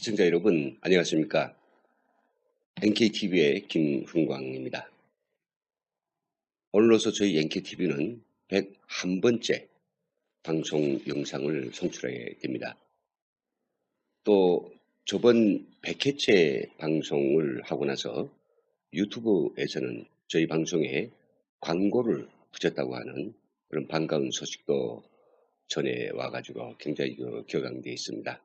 시청자 여러분, 안녕하십니까? NKTV의 김흥광입니다. 오늘로서 저희 NKTV는 101번째 방송 영상을 송출하게 됩니다. 또 저번 100회째 방송을 하고 나서 유튜브에서는 저희 방송에 광고를 붙였다고 하는 그런 반가운 소식도 전해와가지고 굉장히 격앙되어 있습니다.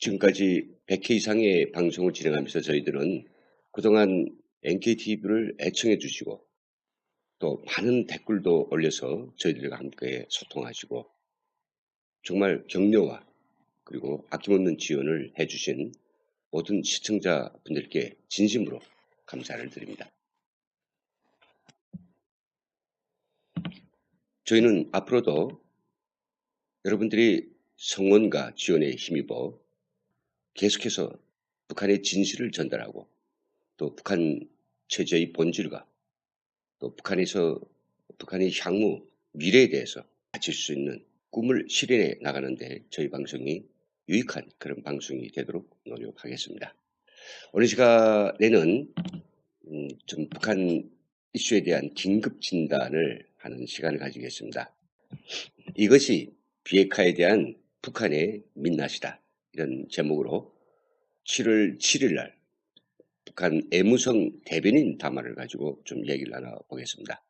지금까지 100회 이상의 방송을 진행하면서 저희들은 그동안 NKTV를 애청해 주시고 또 많은 댓글도 올려서 저희들과 함께 소통하시고 정말 격려와 그리고 아낌없는 지원을 해주신 모든 시청자분들께 진심으로 감사를 드립니다. 저희는 앞으로도 여러분들이 성원과 지원에 힘입어 계속해서 북한의 진실을 전달하고 또 북한 체제의 본질과 또 북한의 향후 미래에 대해서 가질 수 있는 꿈을 실현해 나가는데 저희 방송이 유익한 그런 방송이 되도록 노력하겠습니다. 오늘 시간에는 좀 북한 이슈에 대한 긴급 진단을 하는 시간을 가지겠습니다. 이것이 비핵화에 대한 북한의 민낯이다. 이런 제목으로 7월 7일 날 북한 애무성 대변인 담화를 가지고 좀 얘기를 나눠보겠습니다.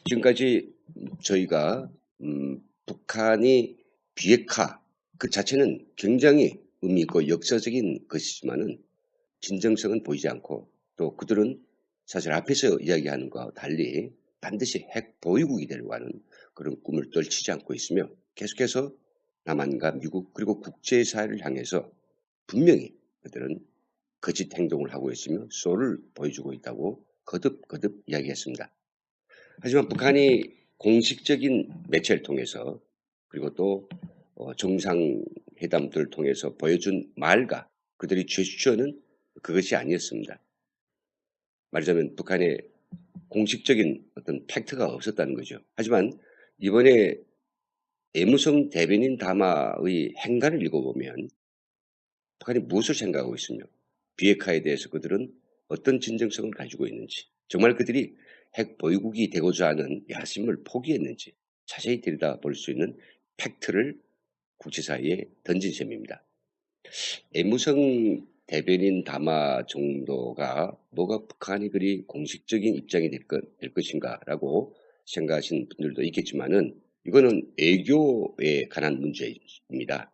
지금까지 저희가 북한이 비핵화 그 자체는 굉장히 의미 있고 역사적인 것이지만은 진정성은 보이지 않고 또 그들은 사실 앞에서 이야기하는 것과 달리 반드시 핵 보유국이 되려고 하는 그런 꿈을 떨치지 않고 있으며 계속해서 남한과 미국 그리고 국제사회를 향해서 분명히 그들은 거짓 행동을 하고 있으며 쇼를 보여주고 있다고 거듭 이야기했습니다. 하지만 북한이 공식적인 매체를 통해서 그리고 또 정상회담들을 통해서 보여준 말과 그들이 제스처는 그것이 아니었습니다. 말하자면 북한의 공식적인 어떤 팩트가 없었다는 거죠. 하지만 이번에 애무성 대변인 담화의 행간을 읽어보면 북한이 무엇을 생각하고 있으며 비핵화에 대해서 그들은 어떤 진정성을 가지고 있는지 정말 그들이 핵 보유국이 되고자 하는 야심을 포기했는지 자세히 들여다볼 수 있는 팩트를 국제사회에 던진 셈입니다. 애무성 대변인 담화 정도가 뭐가 북한이 그리 공식적인 입장이 될 것인가라고 생각하시는 분들도 있겠지만은 이거는 애교에 관한 문제입니다.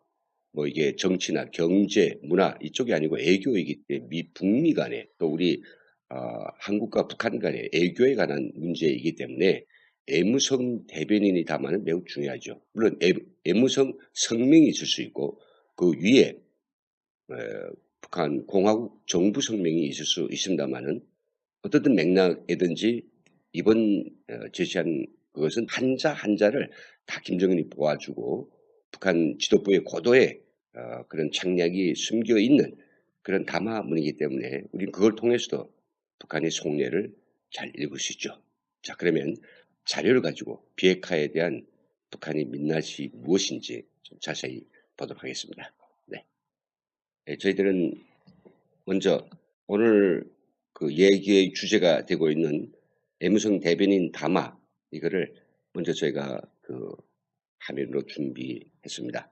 뭐 이게 정치나 경제, 문화 이쪽이 아니고 애교이기 때문에 북미 간에 또 우리 한국과 북한 간의 애교에 관한 문제이기 때문에 애무성 대변인이 담화는 매우 중요하죠. 물론 애무성 성명이 있을 수 있고 그 위에 북한 공화국 정부 성명이 있을 수 있습니다만은 어떻든 맥락이든지 이번 제시한 그것은 한자 한자를 다 김정은이 보아주고 북한 지도부의 고도의 그런 창략이 숨겨 있는 그런 담화문이기 때문에 우리는 그걸 통해서도 북한의 속내를 잘 읽을 수 있죠. 자, 그러면 자료를 가지고 비핵화에 대한 북한의 민낯이 무엇인지 좀 자세히 보도록 하겠습니다. 네, 저희들은 먼저 오늘 그 얘기의 주제가 되고 있는 애무성 대변인 담화 이거를 먼저 저희가 그 화면으로 준비했습니다.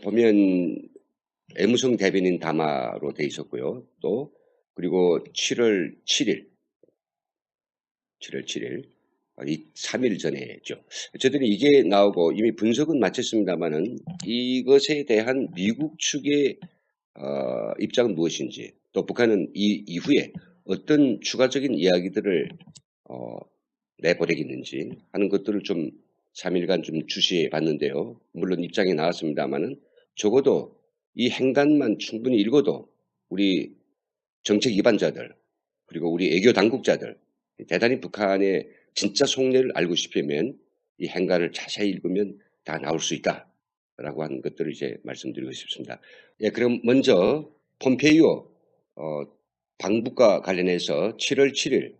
보면 애무성 대변인 담화로 돼 있었고요. 또 그리고 7월 7일 이 3일 전에죠. 저희들이 이게 나오고 이미 분석은 마쳤습니다만은 이것에 대한 미국 측의 입장은 무엇인지 또 북한은 이 이후에 어떤 추가적인 이야기들을 내보내겠는지 하는 것들을 좀 3일간 좀 주시해 봤는데요. 물론 입장이 나왔습니다만은 적어도 이 행간만 충분히 읽어도 우리 정책 위반자들 그리고 우리 애교 당국자들 대단히 북한의 진짜 속내를 알고 싶으면 이 행간을 자세히 읽으면 다 나올 수 있다라고 하는 것들을 이제 말씀드리고 싶습니다. 예, 그럼 먼저 폼페이오 방북과 관련해서 7월 7일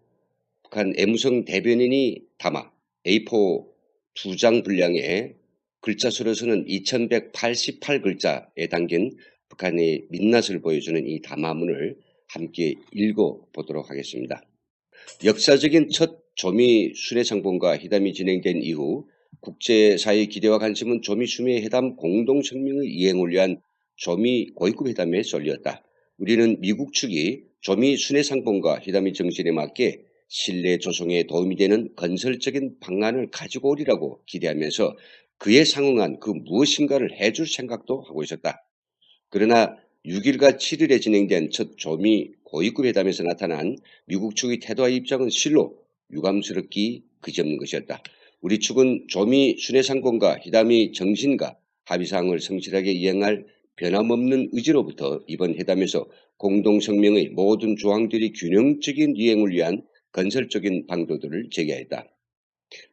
북한 애무성 대변인이 담아 A4 2장 분량의 글자 수로서는 2188글자에 담긴 북한의 민낯을 보여주는 이 담화문을 함께 읽어보도록 하겠습니다. 역사적인 첫 조미 순회상봉과 회담이 진행된 이후 국제사회의 기대와 관심은 조미 순회 회담 공동성명의 이행을 위한 조미 고위급 회담에 쏠렸다. 우리는 미국 측이 조미 순회상봉과 회담의 정신에 맞게 신뢰 조성에 도움이 되는 건설적인 방안을 가지고 오리라고 기대하면서 그에 상응한 그 무엇인가를 해줄 생각도 하고 있었다. 그러나 6일과 7일에 진행된 첫 조미 고위급 회담에서 나타난 미국 측의 태도와 입장은 실로 유감스럽기 그지없는 것이었다. 우리 측은 조미 순회상봉과 회담의 정신과 합의사항을 성실하게 이행할 변함없는 의지로부터 이번 회담에서 공동성명의 모든 조항들이 균형적인 이행을 위한 건설적인 방도들을 제기하였다.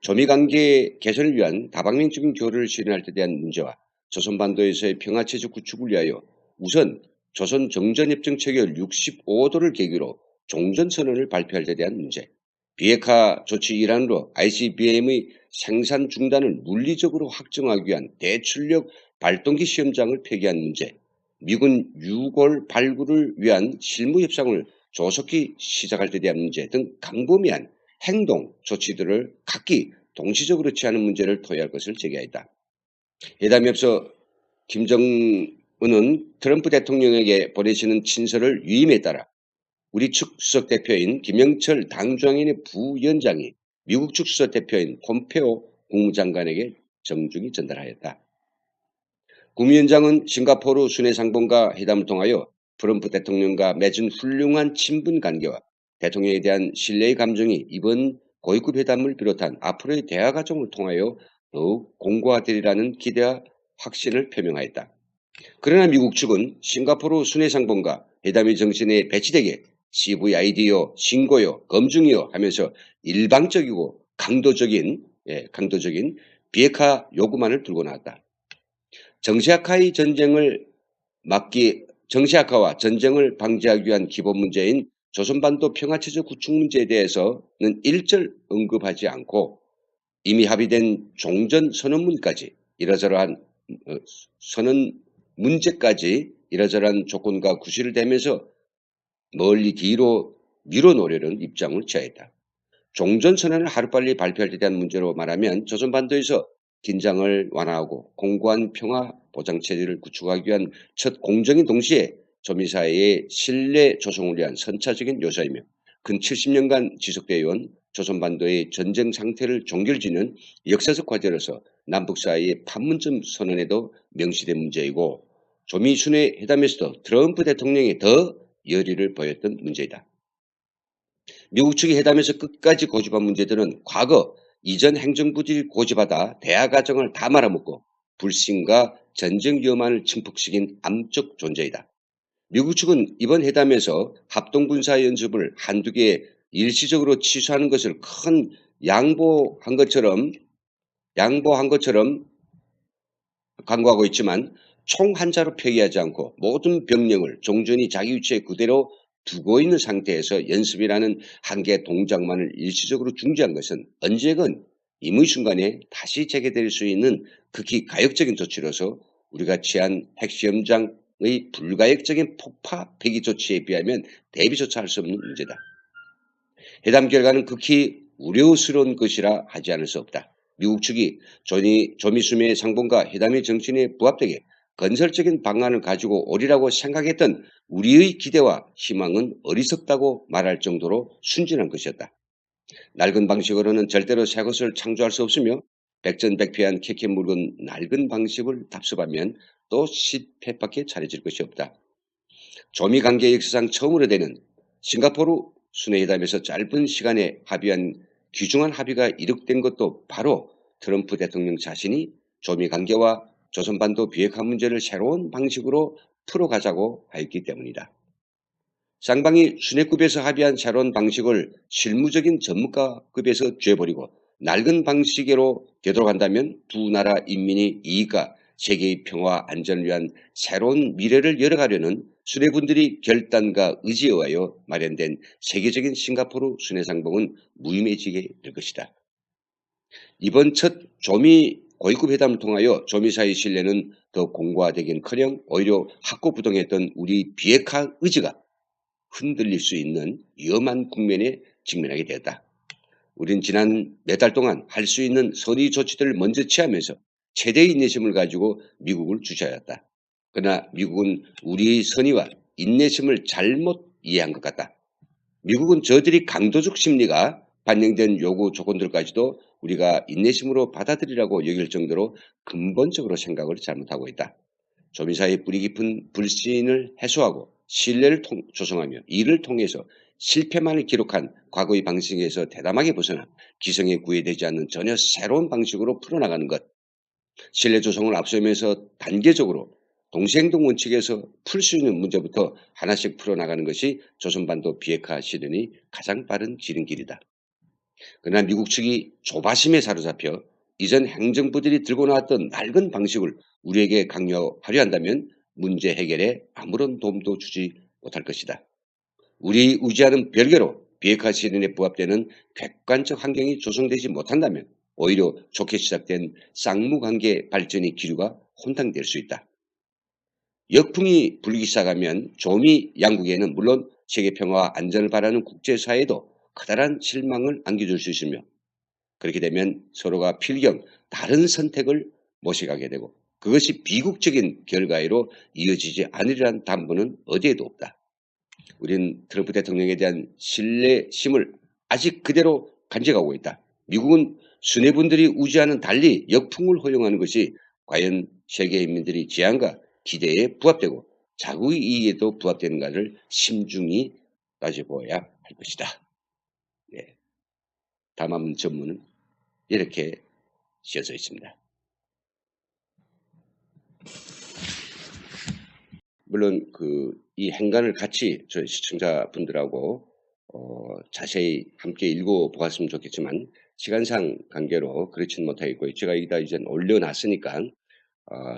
조미관계 개선을 위한 다방면적인 교류를 실현할 때 대한 문제와 조선반도에서의 평화체제 구축을 위하여 우선 조선 정전협정 체결 65도를 계기로 종전선언을 발표할 때 대한 문제, 비핵화 조치 일환으로 ICBM의 생산 중단을 물리적으로 확정하기 위한 대출력 발동기 시험장을 폐기한 문제, 미군 유골 발굴을 위한 실무 협상을 조속히 시작할 때 대한 문제 등 강범위한 행동 조치들을 각기 동시적으로 취하는 문제를 토의할 것을 제기하였다. 회담에 앞서 김정은은 트럼프 대통령에게 보내시는 친서를 유임에 따라 우리 측 수석 대표인 김영철 당중앙위원회 부위원장이 미국 측 수석 대표인 폼페오 국무장관에게 정중히 전달하였다. 국무위원장은 싱가포르 순회상봉과 회담을 통하여 트럼프 대통령과 맺은 훌륭한 친분 관계와 대통령에 대한 신뢰의 감정이 이번 고위급 회담을 비롯한 앞으로의 대화 과정을 통하여 더욱 공고화되리라는 기대와 확신을 표명하였다. 그러나 미국 측은 싱가포르 순회상봉과 회담의 정신에 배치되게 CVID요, 신고요, 검증이요 하면서 일방적이고 강도적인 비핵화 요구만을 들고 나왔다. 정세학화와 전쟁을 방지하기 위한 기본 문제인 조선반도 평화체제 구축 문제에 대해서는 일절 언급하지 않고 이미 합의된 종전 선언문까지 선언 문제까지 이러저러한 조건과 구실을 대면서 멀리 뒤로 밀어놓으려는 입장을 취하였다. 종전선언을 하루빨리 발표할 때 대한 문제로 말하면 조선반도에서 긴장을 완화하고 공고한 평화 보장체제를 구축하기 위한 첫 공정인 동시에 조미사회의 신뢰 조성을 위한 선차적인 요소이며 근 70년간 지속되어 온 조선반도의 전쟁 상태를 종결짓는 역사적 과제로서 남북 사이의 판문점 선언에도 명시된 문제이고 조미 순회 회담에서도 트럼프 대통령이 더 열의를 보였던 문제이다. 미국 측이 회담에서 끝까지 고집한 문제들은 과거 이전 행정부들이 고집하다 대화 과정을 다 말아먹고 불신과 전쟁 위험을 증폭시킨 암적 존재이다. 미국 측은 이번 회담에서 합동군사 연습을 한두 개 일시적으로 취소하는 것을 큰 양보한 것처럼 강구하고 있지만 총 한자로 표기하지 않고 모든 병력을 종전이 자기 위치에 그대로 두고 있는 상태에서 연습이라는 한계 동작만을 일시적으로 중지한 것은 언제건 임의 순간에 다시 재개될 수 있는 극히 가역적인 조치로서 우리가 취한 핵시험장의 불가역적인 폭파 폐기 조치에 비하면 대비조차 할 수 없는 문제다. 회담 결과는 극히 우려스러운 것이라 하지 않을 수 없다. 미국 측이 조미수미의 상봉과 회담의 정신에 부합되게 건설적인 방안을 가지고 오리라고 생각했던 우리의 기대와 희망은 어리석다고 말할 정도로 순진한 것이었다. 낡은 방식으로는 절대로 새 것을 창조할 수 없으며 백전백패한 캐캐 묽은 낡은 방식을 답습하면 또 실패밖에 차려질 것이 없다. 조미 관계 역사상 처음으로 되는 싱가포르 순회회담에서 짧은 시간에 합의한 귀중한 합의가 이룩된 것도 바로 트럼프 대통령 자신이 조미 관계와 조선반도 비핵화 문제를 새로운 방식으로 풀어가자고 하였기 때문이다. 쌍방이 순회급에서 합의한 새로운 방식을 실무적인 전문가급에서 죄버리고 낡은 방식으로 되돌아간다면 두 나라 인민의 이익과 세계의 평화와 안전을 위한 새로운 미래를 열어가려는 수뇌분들이 결단과 의지에 의하여 마련된 세계적인 싱가포르 순회상봉은 무의미해지게 될 것이다. 이번 첫 조미 고위급 회담을 통하여 조미 사이 신뢰는 더 공고화되긴커녕 오히려 확고부동했던 우리 비핵화 의지가 흔들릴 수 있는 위험한 국면에 직면하게 되었다. 우린 지난 몇 달 동안 할 수 있는 선의 조치들을 먼저 취하면서 최대의 인내심을 가지고 미국을 주시하였다. 그러나 미국은 우리 선의와 인내심을 잘못 이해한 것 같다. 미국은 저들이 강도적 심리가 반영된 요구 조건들까지도 우리가 인내심으로 받아들이라고 여길 정도로 근본적으로 생각을 잘못하고 있다. 조미 사이의 뿌리 깊은 불신을 해소하고 신뢰를 조성하며 이를 통해서 실패만을 기록한 과거의 방식에서 대담하게 벗어나 기성에 구애되지 않는 전혀 새로운 방식으로 풀어나가는 것. 신뢰 조성을 앞서면서 단계적으로 동시행동 원칙에서 풀 수 있는 문제부터 하나씩 풀어나가는 것이 조선반도 비핵화 시련의 가장 빠른 지름길이다. 그러나 미국 측이 조바심에 사로잡혀 이전 행정부들이 들고 나왔던 낡은 방식을 우리에게 강요하려 한다면 문제 해결에 아무런 도움도 주지 못할 것이다. 우리 의지와는 별개로 비핵화 시련에 부합되는 객관적 환경이 조성되지 못한다면 오히려 좋게 시작된 쌍무관계 발전의 기류가 혼탕될 수 있다. 역풍이 불기 시작하면 조미 양국에는 물론 세계평화와 안전을 바라는 국제사회도 커다란 실망을 안겨줄 수 있으며 그렇게 되면 서로가 필경 다른 선택을 모색하게 되고 그것이 비극적인 결과로 이어지지 않으리란 담보는 어디에도 없다. 우리는 트럼프 대통령에 대한 신뢰심을 아직 그대로 간직하고 있다. 미국은 수뇌분들이 우지와는 달리 역풍을 허용하는 것이 과연 세계 인민들의 제안과 기대에 부합되고 자국의 이익에도 부합되는가를 심중히 따져보아야 할 것이다. 네. 담화문 전문은 이렇게 쓰여져 있습니다. 물론 이 행간을 같이 저희 시청자분들하고 자세히 함께 읽어보았으면 좋겠지만 시간상 관계로 그렇지는 못하겠고 제가 여기다 이제 올려놨으니까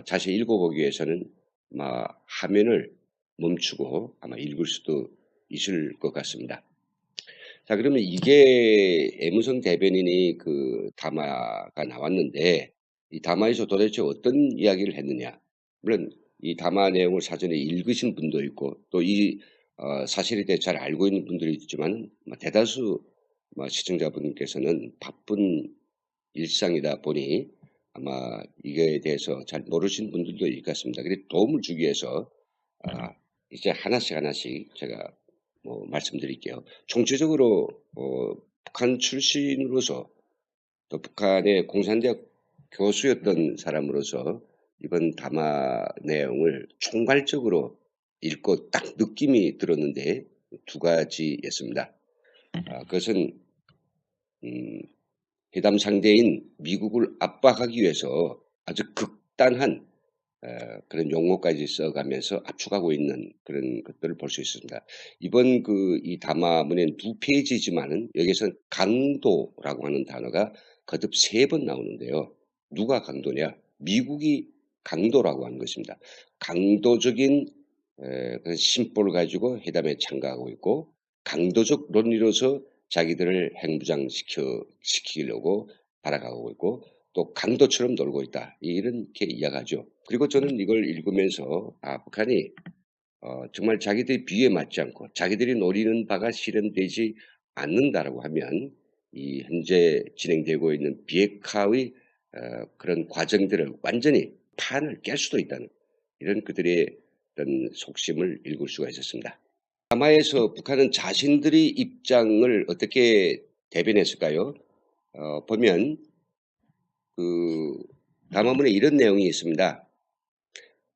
자세히 읽어보기 위해서는 아마 화면을 멈추고 아마 읽을 수도 있을 것 같습니다. 자, 그러면 이게 애무성 대변인이 담화가 나왔는데 이 담화에서 도대체 어떤 이야기를 했느냐. 물론 이 담화 내용을 사전에 읽으신 분도 있고 또 이 사실에 대해 잘 알고 있는 분들이 있지만 대다수 시청자분께서는 바쁜 일상이다 보니 아마 이거에 대해서 잘 모르시는 분들도 있을 것 같습니다. 그래서 도움을 주기 위해서 이제 하나씩 제가 말씀드릴게요. 총체적으로 북한 출신으로서 또 북한의 공산대학 교수였던 사람으로서 이번 담화 내용을 총괄적으로 읽고 딱 느낌이 들었는데 두 가지였습니다. 그것은 회담 상대인 미국을 압박하기 위해서 아주 극단한 그런 용어까지 써가면서 압축하고 있는 그런 것들을 볼 수 있습니다. 이번 이 담화문엔 2페이지지만은 여기서는 강도라고 하는 단어가 거듭 3번 나오는데요. 누가 강도냐? 미국이 강도라고 하는 것입니다. 강도적인 그런 심보를 가지고 회담에 참가하고 있고 강도적 논리로서 자기들을 핵무장시키려고 발악하고 있고 또 강도처럼 놀고 있다. 이렇게 이야기하죠. 그리고 저는 이걸 읽으면서 북한이 정말 자기들의 비위에 맞지 않고 자기들이 노리는 바가 실현되지 않는다라고 하면 이 현재 진행되고 있는 비핵화의 그런 과정들을 완전히 판을 깰 수도 있다는 이런 그들의 어떤 속심을 읽을 수가 있었습니다. 담화에서 북한은 자신들의 입장을 어떻게 대변했을까요? 보면 담화문에 이런 내용이 있습니다.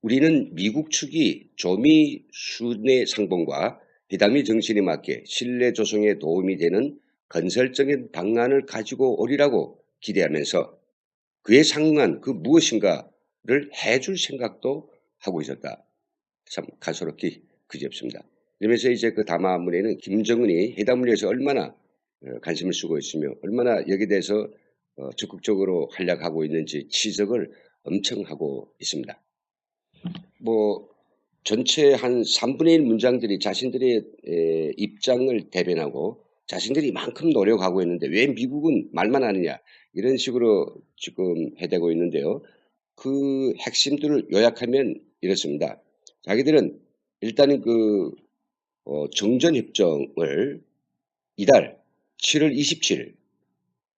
우리는 미국 측이 조미 순회 상봉과 회담의 정신에 맞게 신뢰 조성에 도움이 되는 건설적인 방안을 가지고 오리라고 기대하면서 그에 상응한 그 무엇인가를 해줄 생각도 하고 있었다. 참 가소롭기 그지없습니다. 이러면서 이제 그 담화문에는 김정은이 회담을 위해서 얼마나 관심을 쓰고 있으며 얼마나 여기에 대해서 적극적으로 활약하고 있는지 지적을 엄청 하고 있습니다. 전체 한 3분의 1 문장들이 자신들의 입장을 대변하고 자신들이 이만큼 노력하고 있는데 왜 미국은 말만 하느냐 이런 식으로 지금 해대고 있는데요. 그 핵심들을 요약하면 이렇습니다. 자기들은 일단은 정전협정을 이달 7월 27일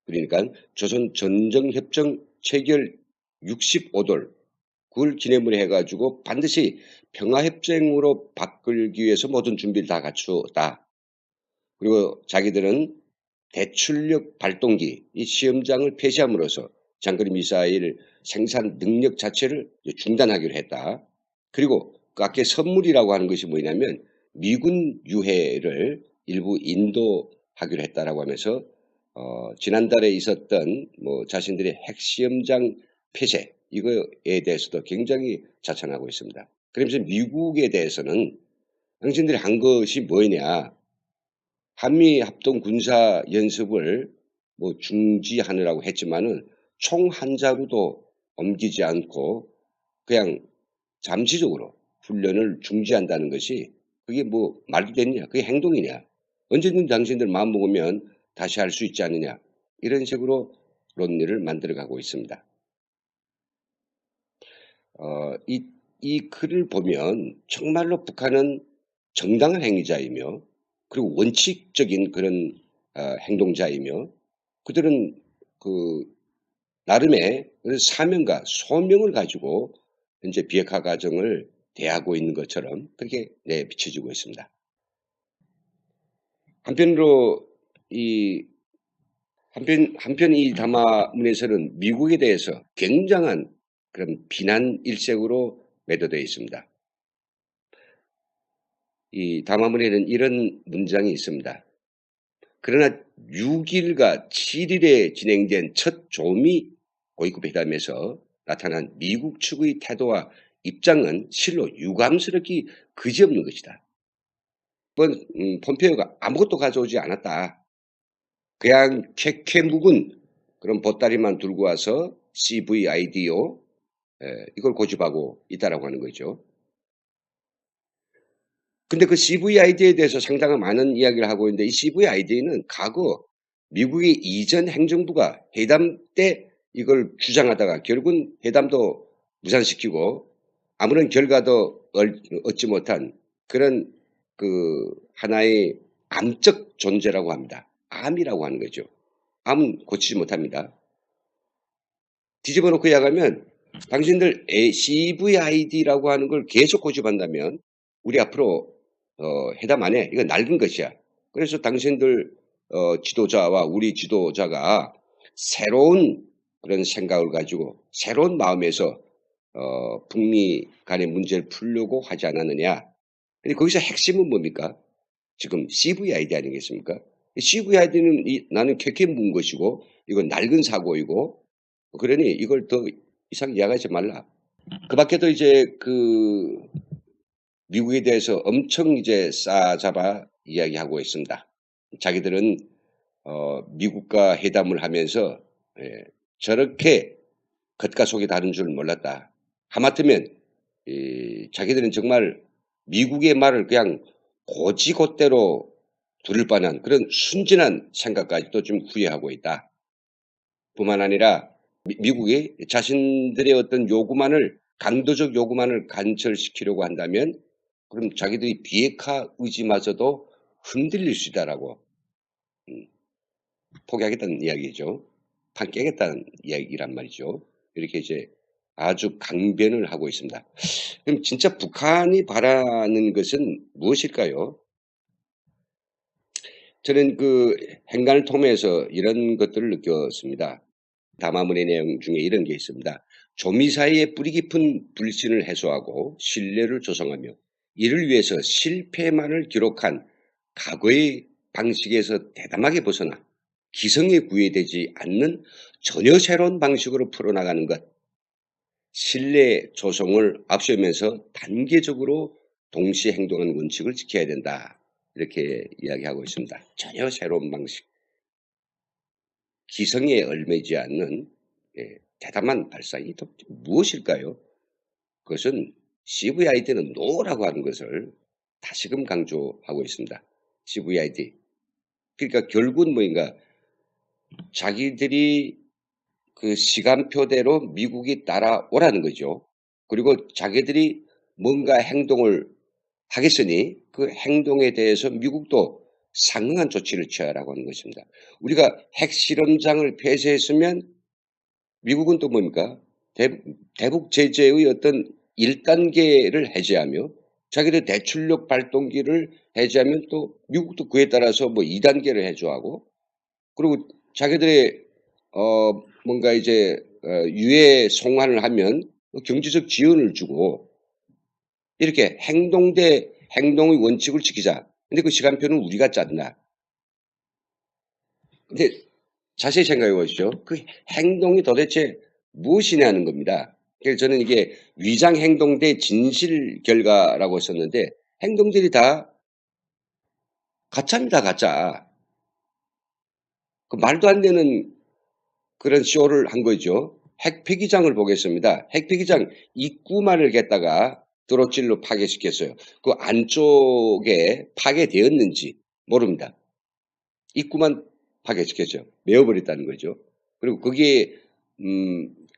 그러니까 조선 전정협정 체결 65돌 그걸 기념을 해가지고 반드시 평화협정으로 바꾸기 위해서 모든 준비를 다 갖추었다. 그리고 자기들은 대출력 발동기 이 시험장을 폐쇄함으로써 장거리 미사일 생산 능력 자체를 중단하기로 했다. 그리고 그 아까 선물이라고 하는 것이 뭐냐면 미군 유해를 일부 인도하기로 했다라고 하면서 지난달에 있었던 뭐 자신들의 핵시험장 폐쇄 이거에 대해서도 굉장히 자찬하고 있습니다. 그러면서 미국에 대해서는 당신들이 한 것이 뭐냐 한미 합동 군사 연습을 뭐 중지하느라고 했지만은 총 한 자루도 옮기지 않고 그냥 잠시적으로 훈련을 중지한다는 것이 그게 뭐 말이 되느냐? 그게 행동이냐? 언제든 당신들 마음 먹으면 다시 할 수 있지 않느냐? 이런 식으로 논리를 만들어가고 있습니다. 이 글을 보면 정말로 북한은 정당한 행위자이며 그리고 원칙적인 그런 행동자이며 그들은 그 나름의 그런 사명과 소명을 가지고 현재 비핵화 과정을 대하고 있는 것처럼 그렇게 비춰지고 있습니다. 한편으로 이 한편 이 담화문에서는 미국에 대해서 굉장한 그런 비난 일색으로 매도되어 있습니다. 이 담화문에는 이런 문장이 있습니다. 그러나 6일과 7일에 진행된 첫 조미 고위급 회담에서 나타난 미국 측의 태도와 입장은 실로 유감스럽기 그지없는 것이다. 이번 폼페이오가 아무것도 가져오지 않았다. 그냥 캐캐 묵은 그런 보따리만 들고 와서 CVIDO 이걸 고집하고 있다라고 하는 거죠. 근데 그 CVID에 대해서 상당한 많은 이야기를 하고 있는데 이 CVID는 과거 미국의 이전 행정부가 회담 때 이걸 주장하다가 결국은 회담도 무산시키고 아무런 결과도 얻지 못한 그런 그 하나의 암적 존재라고 합니다. 암이라고 하는 거죠. 암은 고치지 못합니다. 뒤집어 놓고 이야기하면 당신들 CVID라고 하는 걸 계속 고집한다면 우리 앞으로 회담 안 해. 이건 낡은 것이야. 그래서 당신들 지도자와 우리 지도자가 새로운 그런 생각을 가지고 새로운 마음에서 북미 간의 문제를 풀려고 하지 않았느냐. 근데 거기서 핵심은 뭡니까? 지금 CVID 아니겠습니까? CVID는 나는 캐캐 묵은 것이고 이건 낡은 사고이고 그러니 이걸 더 이상 이야기하지 말라. 그 밖에도 이제 미국에 대해서 엄청 이제 싸잡아 이야기하고 있습니다. 자기들은 미국과 회담을 하면서 저렇게 겉과 속이 다른 줄 몰랐다. 하마터면 자기들은 정말 미국의 말을 그냥 고지곧대로 들을 뻔한 그런 순진한 생각까지도 좀 후회하고 있다. 뿐만 아니라 미국이 자신들의 어떤 요구만을 강도적 요구만을 관철시키려고 한다면 그럼 자기들이 비핵화 의지마저도 흔들릴 수 있다라고 포기하겠다는 이야기죠. 판 깨겠다는 이야기란 말이죠. 이렇게 이제 아주 강변을 하고 있습니다. 그럼 진짜 북한이 바라는 것은 무엇일까요? 저는 그 행간을 통해서 이런 것들을 느꼈습니다. 담화문의 내용 중에 이런 게 있습니다. 조미 사이의 뿌리 깊은 불신을 해소하고 신뢰를 조성하며 이를 위해서 실패만을 기록한 과거의 방식에서 대담하게 벗어나 기성에 구애되지 않는 전혀 새로운 방식으로 풀어나가는 것. 신뢰 조성을 앞세우면서 단계적으로 동시에 행동하는 원칙을 지켜야 된다. 이렇게 이야기하고 있습니다. 전혀 새로운 방식. 기성에 얽매이지 않는 대담한 발상이 무엇일까요? 그것은 CVID는 노라고 하는 것을 다시금 강조하고 있습니다. CVID 그러니까 결국은 뭐인가 자기들이 그 시간표대로 미국이 따라오라는 거죠. 그리고 자기들이 뭔가 행동을 하겠으니 그 행동에 대해서 미국도 상응한 조치를 취하라고 하는 것입니다. 우리가 핵실험장을 폐쇄했으면 미국은 또 뭡니까? 대북 제재의 어떤 1단계를 해제하며 자기들 대출력 발동기를 해제하면 또 미국도 그에 따라서 뭐 2단계를 해줘하고 그리고 자기들의 뭔가 이제 유해 송환을 하면 경제적 지원을 주고 이렇게 행동 대 행동의 원칙을 지키자. 근데 그 시간표는 우리가 짰나? 근데 자세히 생각해 보시죠. 그 행동이 도대체 무엇이냐는 겁니다. 그래서 저는 이게 위장 행동 대 진실 결과라고 썼는데 행동들이 다 가짜입니다, 가짜. 그 말도 안 되는 그런 쇼를 한 거죠. 핵 폐기장을 보겠습니다. 핵 폐기장 입구만을 갖다가 드로찔로 파괴시켰어요. 그 안쪽에 파괴되었는지 모릅니다. 입구만 파괴시켰죠. 메워버렸다는 거죠. 그리고 거기에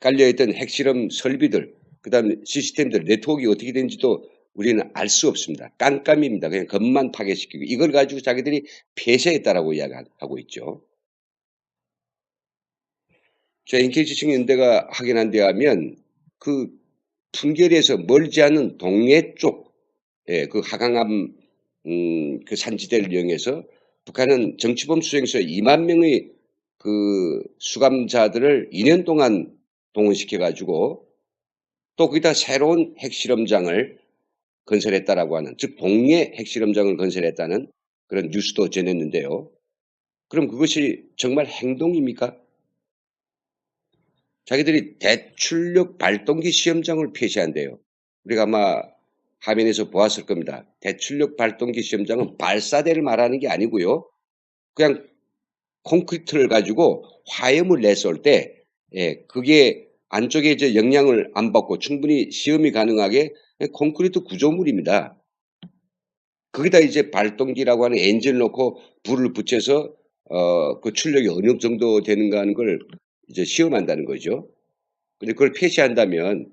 깔려있던 핵실험 설비들, 그 다음에 시스템들, 네트워크가 어떻게 되는지도 우리는 알 수 없습니다. 깜깜입니다. 그냥 겉만 파괴시키고 이걸 가지고 자기들이 폐쇄했다라고 이야기하고 있죠. NK지식연대가 확인한 데 하면 그 풍계리에서 멀지 않은 동해 쪽, 그 하강암 그 산지대를 이용해서 북한은 정치범 수행소에 2만 명의 그 수감자들을 2년 동안 동원시켜 가지고 또 거기다 새로운 핵실험장을 건설했다라고 하는 즉 동해 핵실험장을 건설했다는 그런 뉴스도 전했는데요. 그럼 그것이 정말 행동입니까? 자기들이 대출력 발동기 시험장을 폐쇄한대요. 우리가 아마 화면에서 보았을 겁니다. 대출력 발동기 시험장은 발사대를 말하는 게 아니고요. 그냥 콘크리트를 가지고 화염을 내쏠 때, 그게 안쪽에 이제 영향을 안 받고 충분히 시험이 가능하게 콘크리트 구조물입니다. 거기다 이제 발동기라고 하는 엔진을 놓고 불을 붙여서 그 출력이 어느 정도 되는가 하는 걸 이제 시험한다는 거죠. 근데 그걸 폐쇄한다면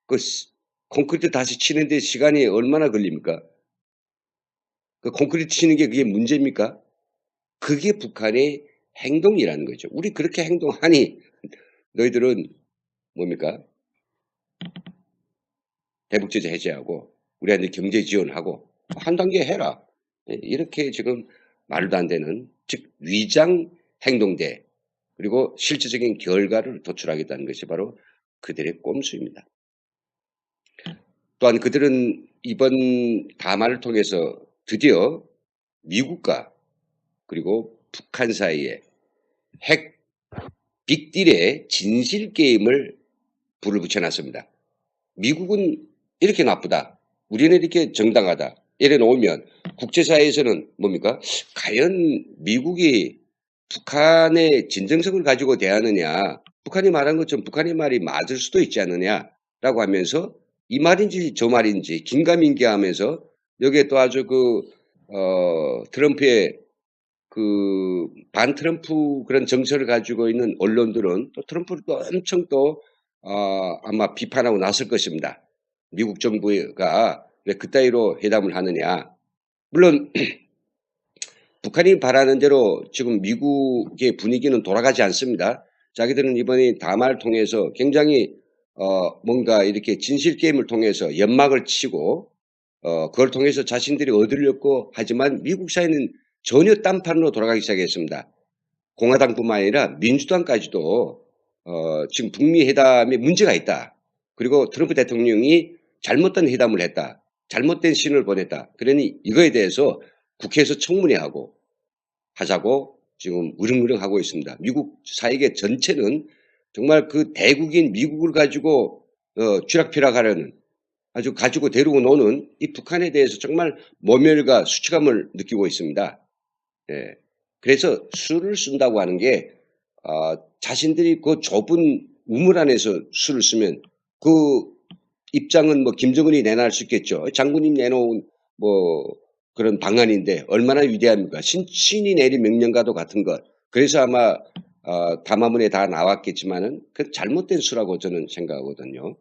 그 콘크리트 다시 치는데 시간이 얼마나 걸립니까? 그 콘크리트 치는 게 그게 문제입니까? 그게 북한의 행동이라는 거죠. 우리 그렇게 행동하니 너희들은 뭡니까? 대북 제재 해제하고 우리한테 경제 지원하고 한 단계 해라. 이렇게 지금 말도 안 되는 즉 위장 행동대 그리고 실질적인 결과를 도출하겠다는 것이 바로 그들의 꼼수입니다. 또한 그들은 이번 담화를 통해서 드디어 미국과 그리고 북한 사이에 핵 빅딜의 진실 게임을 불을 붙여놨습니다. 미국은 이렇게 나쁘다. 우리는 이렇게 정당하다. 이래 놓으면 국제사회에서는 뭡니까? 과연 미국이 북한의 진정성을 가지고 대하느냐. 북한이 말한 것처럼 북한의 말이 맞을 수도 있지 않느냐라고 하면서 이 말인지 저 말인지 긴가민가하면서 여기에 또 아주 트럼프의 그 반트럼프 그런 정서를 가지고 있는 언론들은 또 트럼프를 또 엄청 또 아마 비판하고 나설 것입니다. 미국 정부가 왜 그따위로 회담을 하느냐. 물론 북한이 바라는 대로 지금 미국의 분위기는 돌아가지 않습니다. 자기들은 이번에 담화를 통해서 굉장히 뭔가 이렇게 진실 게임을 통해서 연막을 치고 그걸 통해서 자신들이 얻으려고 하지만 미국 사회는 전혀 딴판으로 돌아가기 시작했습니다. 공화당뿐만 아니라 민주당까지도 지금 북미 회담에 문제가 있다. 그리고 트럼프 대통령이 잘못된 회담을 했다. 잘못된 신호를 보냈다. 그러니 이거에 대해서 국회에서 청문회하고 하자고 지금 으릉으릉하고 있습니다. 미국 사회계 전체는 정말 그 대국인 미국을 가지고 쥐락펴락하려는 아주 가지고 데리고 노는 이 북한에 대해서 정말 모멸과 수치감을 느끼고 있습니다. 예. 그래서 수를 쓴다고 하는 게 자신들이 그 좁은 우물 안에서 수를 쓰면 그 입장은 뭐 김정은이 내놔할 수 있겠죠. 장군님 내놓은 뭐 그런 방안인데 얼마나 위대합니까? 신이 내린 명령과도 같은 것. 그래서 아마 담화문에 다 나왔겠지만은 그 잘못된 수라고 저는 생각하거든요.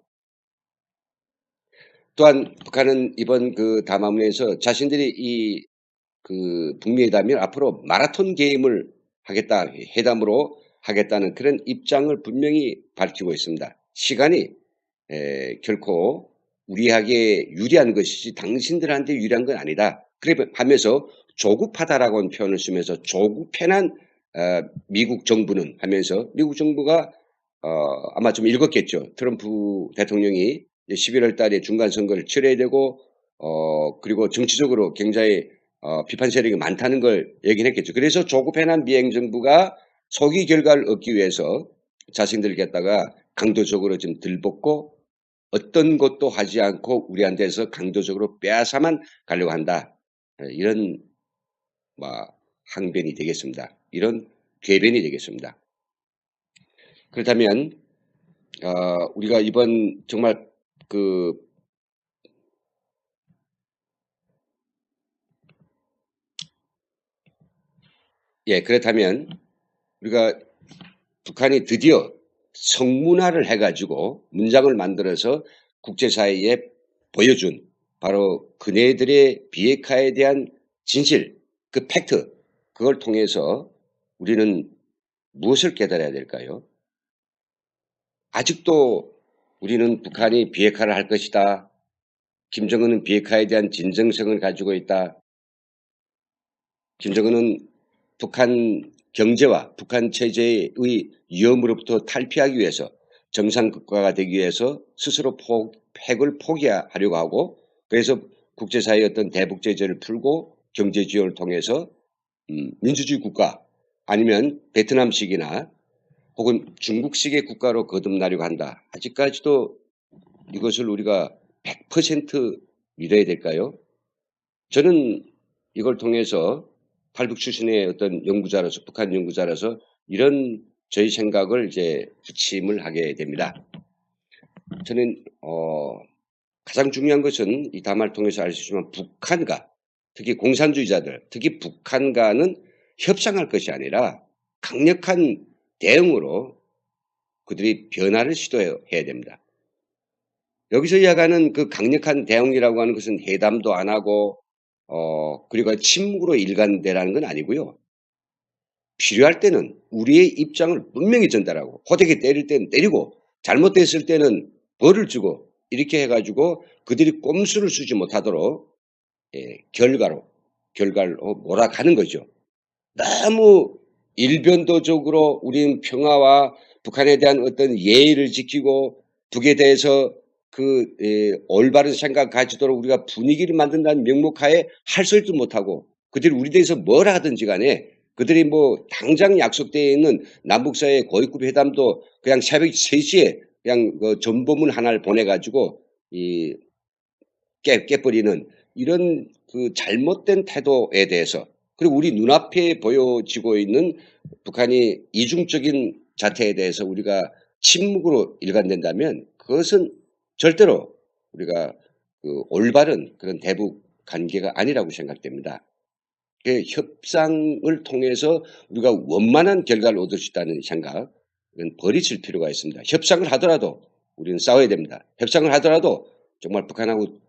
또한 북한은 이번 그 담화문에서 자신들이 이 그 북미 회담이 앞으로 마라톤 게임을 하겠다, 회담으로 하겠다는 그런 입장을 분명히 밝히고 있습니다. 시간이 결코 우리에게 유리한 것이지 당신들한테 유리한 건 아니다. 그래 하면서 조급하다라고 표현을 쓰면서 조급해난 미국 정부는 하면서 미국 정부가 아마 좀 읽었겠죠. 트럼프 대통령이 11월 달에 중간 선거를 치러야 되고 그리고 정치적으로 굉장히 비판 세력이 많다는 걸 얘기는 했겠죠. 그래서 조급해난 미행 정부가 소기 결과를 얻기 위해서 자신들 갖다가 강도적으로 좀 들볶고 어떤 것도 하지 않고 우리한테서 강도적으로 빼앗아만 가려고 한다. 이런 뭐 항변이 되겠습니다. 이런 궤변이 되겠습니다. 그렇다면 우리가 이번 정말 그 그렇다면 우리가 북한이 드디어 성문화를 해가지고 문장을 만들어서 국제사회에 보여준 바로 그네들의 비핵화에 대한 진실, 그 팩트, 그걸 통해서 우리는 무엇을 깨달아야 될까요? 아직도 우리는 북한이 비핵화를 할 것이다. 김정은은 비핵화에 대한 진정성을 가지고 있다. 김정은은 북한 경제와 북한 체제의 위험으로부터 탈피하기 위해서 정상국가가 되기 위해서 스스로 핵을 포기하려고 하고 그래서 국제사회의 어떤 대북제재를 풀고 경제 지원을 통해서 민주주의 국가 아니면 베트남식이나 혹은 중국식의 국가로 거듭나려고 한다. 아직까지도 이것을 우리가 100% 믿어야 될까요? 저는 이걸 통해서 탈북 출신의 어떤 연구자로서 북한 연구자로서 이런 저희 생각을 이제 부침을 하게 됩니다. 저는 가장 중요한 것은 이 담화를 통해서 알 수 있지만 북한과 특히 공산주의자들, 특히 북한과는 협상할 것이 아니라 강력한 대응으로 그들이 변화를 시도해야 됩니다. 여기서 이야기하는 그 강력한 대응이라고 하는 것은 회담도 안 하고 그리고 침묵으로 일관되라는 건 아니고요. 필요할 때는 우리의 입장을 분명히 전달하고 호되게 때릴 때는 때리고 잘못됐을 때는 벌을 주고 이렇게 해가지고 그들이 꼼수를 쓰지 못하도록 결과로 몰아가는 거죠. 너무 일변도적으로 우리는 평화와 북한에 대한 어떤 예의를 지키고 북에 대해서 올바른 생각 가지도록 우리가 분위기를 만든다는 명목하에 할 소리도 못하고 그들이 우리 대해서 뭘 하든지 간에 그들이 뭐 당장 약속되어 있는 남북사이의 고위급 회담도 그냥 새벽 3시에 그냥 그 전보문 하나를 보내가지고 깨버리는 이런 그 잘못된 태도에 대해서 그리고 우리 눈앞에 보여지고 있는 북한이 이중적인 자태에 대해서 우리가 침묵으로 일관된다면 그것은 절대로 우리가 그 올바른 그런 대북 관계가 아니라고 생각됩니다. 협상을 통해서 우리가 원만한 결과를 얻을 수 있다는 생각, 이건 버리실 필요가 있습니다. 협상을 하더라도 우리는 싸워야 됩니다. 협상을 하더라도 정말 북한하고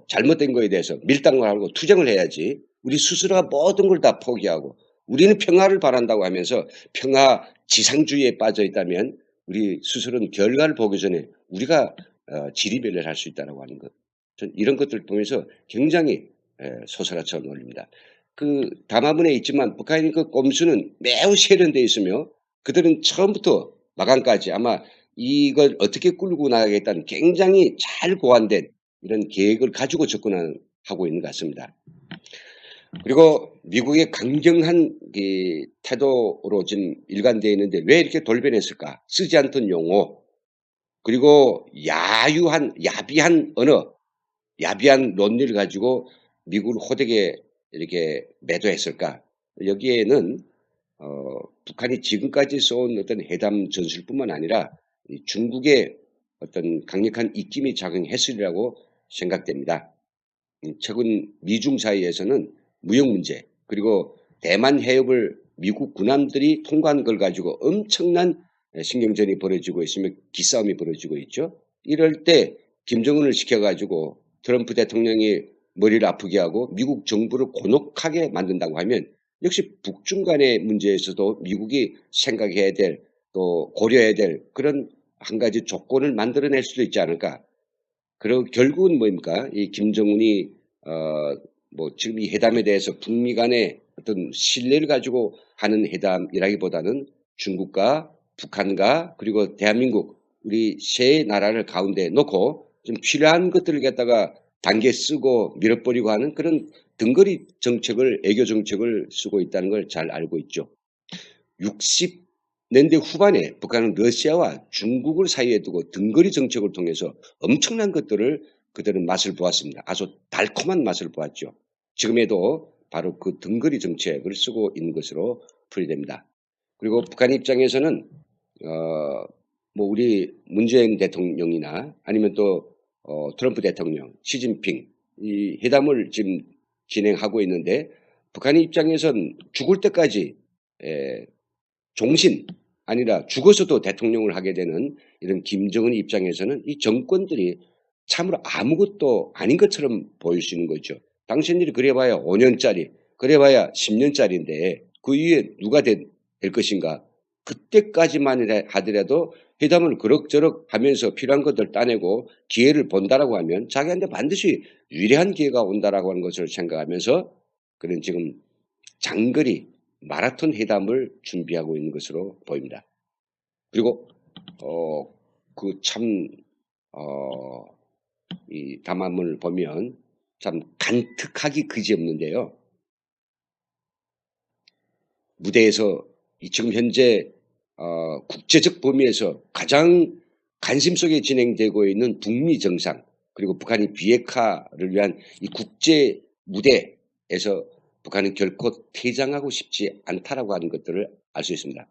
잘못된 거에 대해서 밀당을 하고 투쟁을 해야지 우리 스스로가 모든 걸 다 포기하고 우리는 평화를 바란다고 하면서 평화 지상주의에 빠져 있다면 우리 스스로는 결과를 보기 전에 우리가 지리멸렬 할 수 있다고 하는 것. 전 이런 것들을 보면서 굉장히 소설화처럼 놀립니다. 그 담화문에 있지만 북한의 그 꼼수는 매우 세련되어 있으며 그들은 처음부터 마감까지 아마 이걸 어떻게 끌고 나가겠다는 굉장히 잘 고안된 이런 계획을 가지고 접근하고 있는 것 같습니다. 그리고 미국의 강경한 태도로 지금 일관되어 있는데 왜 이렇게 돌변했을까? 쓰지 않던 용어 그리고 야비한 언어, 야비한 논리를 가지고 미국을 호되게 이렇게 매도했을까? 여기에는 북한이 지금까지 써온 어떤 회담 전술뿐만 아니라 중국의 어떤 강력한 입김이 작용했으리라고 생각됩니다. 최근 미중 사이에서는 무역 문제 그리고 대만 해협을 미국 군함들이 통과한 걸 가지고 엄청난 신경전이 벌어지고 있으며 기싸움이 벌어지고 있죠. 이럴 때 김정은을 시켜가지고 트럼프 대통령이 머리를 아프게 하고 미국 정부를 곤혹하게 만든다고 하면 역시 북중 간의 문제에서도 미국이 생각해야 될 또 고려해야 될 그런 한 가지 조건을 만들어낼 수도 있지 않을까. 그리고 결국은 뭡니까? 이 김정은이 뭐 지금 이 회담에 대해서 북미 간의 어떤 신뢰를 가지고 하는 회담이라기보다는 중국과 북한과 그리고 대한민국 우리 세 나라를 가운데 놓고 좀 필요한 것들을 갖다가 단계 쓰고 밀어버리고 하는 그런 등거리 정책을 애교 정책을 쓰고 있다는 걸 잘 알고 있죠. 60년대 후반에 북한은 러시아와 중국을 사이에 두고 등거리 정책을 통해서 엄청난 것들을 그들은 맛을 보았습니다. 아주 달콤한 맛을 보았죠. 지금에도 바로 그 등거리 정책을 쓰고 있는 것으로 풀이됩니다. 그리고 북한 입장에서는 뭐 우리 문재인 대통령이나 아니면 또 트럼프 대통령, 시진핑 이 회담을 지금 진행하고 있는데 북한의 입장에선 죽을 때까지 종신 아니라 죽어서도 대통령을 하게 되는 이런 김정은 입장에서는 이 정권들이 참으로 아무것도 아닌 것처럼 보일 수 있는 거죠. 당신들이 그래봐야 5년짜리, 그래봐야 10년짜리인데 그 이후에 누가 될 것인가. 그때까지만 하더라도 회담을 그럭저럭 하면서 필요한 것들 따내고 기회를 본다라고 하면 자기한테 반드시 유리한 기회가 온다라고 하는 것을 생각하면서 그런 지금 장거리 마라톤 회담을 준비하고 있는 것으로 보입니다. 그리고 그 참 이 담화문을 보면 참 간특하기 그지없는데요. 무대에서 지금 현재 국제적 범위에서 가장 관심 속에 진행되고 있는 북미 정상 그리고 북한이 비핵화를 위한 이 국제 무대에서 북한은 결코 퇴장하고 싶지 않다라고 하는 것들을 알 수 있습니다.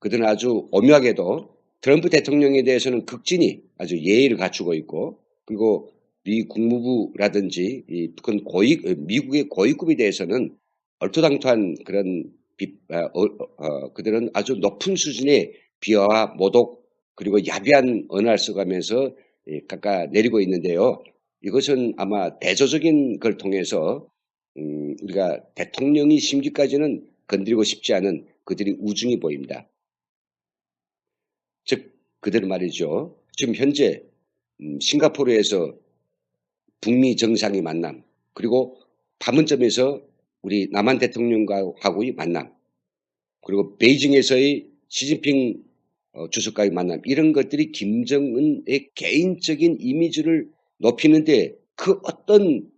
그들은 아주 오묘하게도 트럼프 대통령에 대해서는 극진히 아주 예의를 갖추고 있고 그리고 미 국무부라든지 이 북한 미국의 고위급에 대해서는 얼토당토한 그런 그들은 아주 높은 수준의 비하와 모독 그리고 야비한 언어를 써가면서 깎아내리고 있는데요. 이것은 아마 대조적인 걸 통해서 우리가 대통령이 심기까지는 건드리고 싶지 않은 그들이 우중이 보입니다. 즉 그대로 말이죠. 지금 현재 싱가포르에서 북미 정상이 만남 그리고 판문점에서 우리 남한 대통령하고의 만남 그리고 베이징에서의 시진핑 주석과의 만남 이런 것들이 김정은의 개인적인 이미지를 높이는데 그 어떤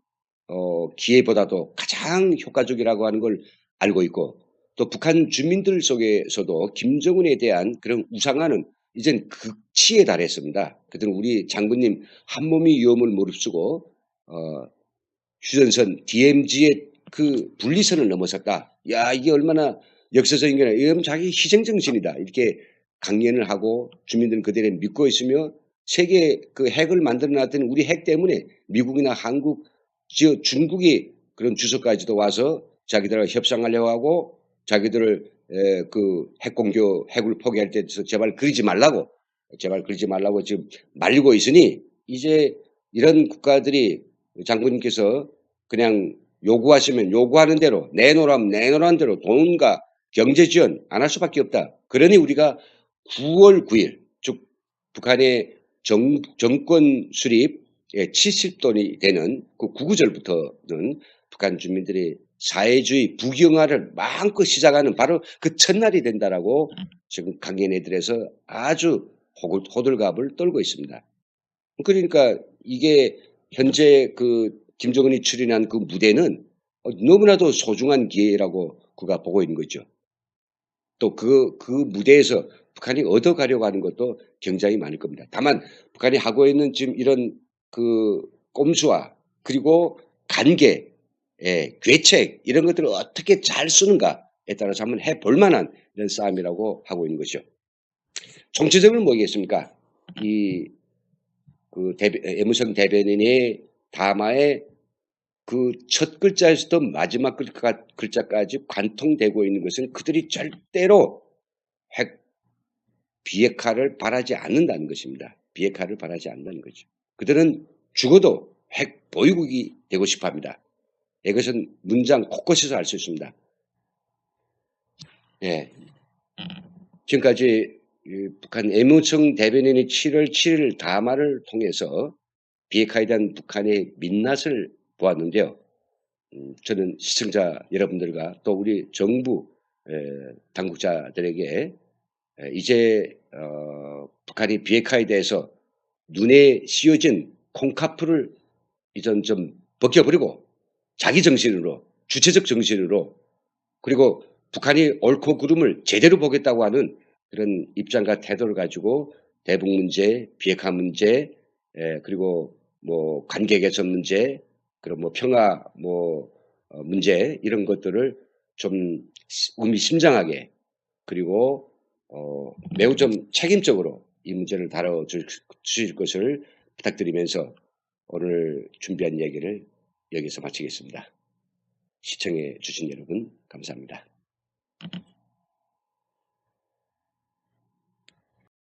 기회보다도 가장 효과적이라고 하는 걸 알고 있고 또 북한 주민들 속에서도 김정은에 대한 그런 우상화는 이젠 극치에 달했습니다. 그들은 우리 장군님 한 몸이 위험을 무릅쓰고 휴전선 DMZ의 그 분리선을 넘어섰다. 야 이게 얼마나 역사적인 거냐. 이건 자기 희생정신이다. 이렇게 강연을 하고 주민들은 그들을 믿고 있으며 세계 그 핵을 만들어 놨던 우리 핵 때문에 미국이나 한국, 중국이 그런 주석까지도 와서 자기들하고 협상하려고 하고 자기들을 그 핵을 포기할 때 제발 그러지 말라고 지금 말리고 있으니 이제 이런 국가들이 장군님께서 그냥 요구하시면 요구하는 대로 내놓으라면 내놓으라는 대로 돈과 경제 지원 안 할 수밖에 없다. 그러니 우리가 9월 9일 즉 북한의 정권 수립 70도이 되는 그 구구절부터는 북한 주민들이 사회주의 부경화를 마음껏 시작하는 바로 그 첫날이 된다라고 지금 강연회들에서 아주 호들갑을 떨고 있습니다. 그러니까 이게 현재 그 김정은이 출연한 그 무대는 너무나도 소중한 기회라고 그가 보고 있는 거죠. 또 그 무대에서 북한이 얻어가려고 하는 것도 굉장히 많을 겁니다. 다만 북한이 하고 있는 지금 이런 그 꼼수와 그리고 관계, 괴책 이런 것들을 어떻게 잘 쓰는가에 따라서 한번 해볼 만한 이런 싸움이라고 하고 있는 것이죠. 정치적으로 뭐겠습니까? 그 애무성 대변인의 담화에 그 첫 글자에서부터 마지막 글자까지 관통되고 있는 것은 그들이 절대로 핵 비핵화를 바라지 않는다는 것입니다. 비핵화를 바라지 않는다는 거죠. 그들은 죽어도 핵 보유국이 되고 싶어 합니다. 이것은 문장 곳곳에서 알 수 있습니다. 예. 지금까지 북한 애무청 대변인이 7월 7일 담화를 통해서 비핵화에 대한 북한의 민낯을 보았는데요. 저는 시청자 여러분들과 또 우리 정부 당국자들에게 이제 북한이 비핵화에 대해서 눈에 씌워진 콩카풀을 이전 좀 벗겨버리고 자기 정신으로 주체적 정신으로 그리고 북한이 옳고 그름을 제대로 보겠다고 하는 그런 입장과 태도를 가지고 대북 문제, 비핵화 문제, 그리고 뭐 관계 개선 문제, 그리고 뭐 평화 문제 이런 것들을 좀 의미심장하게 그리고 매우 좀 책임적으로 이 문제를 다뤄주실 것을 부탁드리면서 오늘 준비한 얘기를 여기서 마치겠습니다. 시청해 주신 여러분 감사합니다.